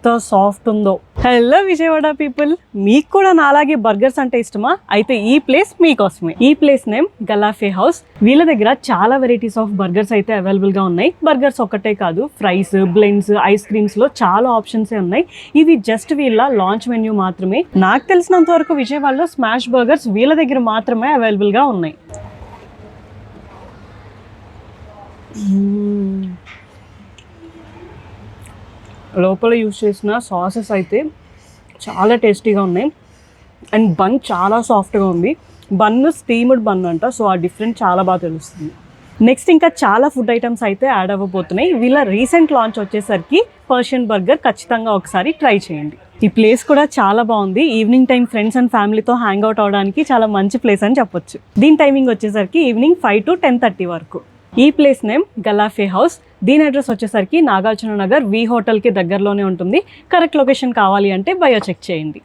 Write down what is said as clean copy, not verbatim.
ఎంత సాఫ్ట్ ఉందో. Hello Vijayawada people, మీకు కూడా నాలాగే బర్గర్స్ అంటే ఇష్టమా? అయితే ఈ ప్లేస్ మీకోసమే. ఈ ప్లేస్ నేమ్ గలాఫే హౌస్. వీళ్ళ దగ్గర చాలా వెరైటీస్ ఆఫ్ బర్గర్స్ అయితే అవైలబుల్ గా ఉన్నాయి. బర్గర్స్ ఒక్కటే కాదు, ఫ్రైస్, బ్లెండ్స్, ఐస్ క్రీమ్స్ లో చాలా ఆప్షన్స్ ఉన్నాయి. ఇది జస్ట్ వీళ్ళ లాంచ్ మెన్యూ మాత్రమే. నాకు తెలిసినంత వరకు విజయవాడలో స్మాష్ బర్గర్స్ వీళ్ళ దగ్గర మాత్రమే అవైలబుల్ గా ఉన్నాయి. లోపల యూజ్ చేసిన సాసెస్ అయితే చాలా టేస్టీగా ఉన్నాయి. అండ్ బన్ చాలా సాఫ్ట్గా ఉంది. బన్ను స్టీమ్డ్ బన్ అంట, సో ఆ డిఫరెంట్ చాలా బాగా తెలుస్తుంది. నెక్స్ట్ ఇంకా చాలా ఫుడ్ ఐటమ్స్ అయితే యాడ్ అవ్వబోతున్నాయి. వీళ్ళ రీసెంట్ లాంచ్ వచ్చేసరికి పర్షియన్ బర్గర్ ఖచ్చితంగా ఒకసారి ట్రై చేయండి. ఈ ప్లేస్ కూడా చాలా బాగుంది. ఈవినింగ్ టైం ఫ్రెండ్స్ అండ్ ఫ్యామిలీతో హ్యాంగ్ అవుట్ అవడానికి చాలా మంచి ప్లేస్ అని చెప్పొచ్చు. దీని టైమింగ్ వచ్చేసరికి ఈవినింగ్ 5 to 10:30 వరకు. ఈ ప్లేస్ నేమ్ గలాఫే హౌస్. దీని అడ్రస్ వచ్చేసరికి నాగార్జున నగర్ వి హోటల్కి దగ్గరలోనే ఉంటుంది. కరెక్ట్ లొకేషన్ కావాలి అంటే బయో చెక్ చేయండి.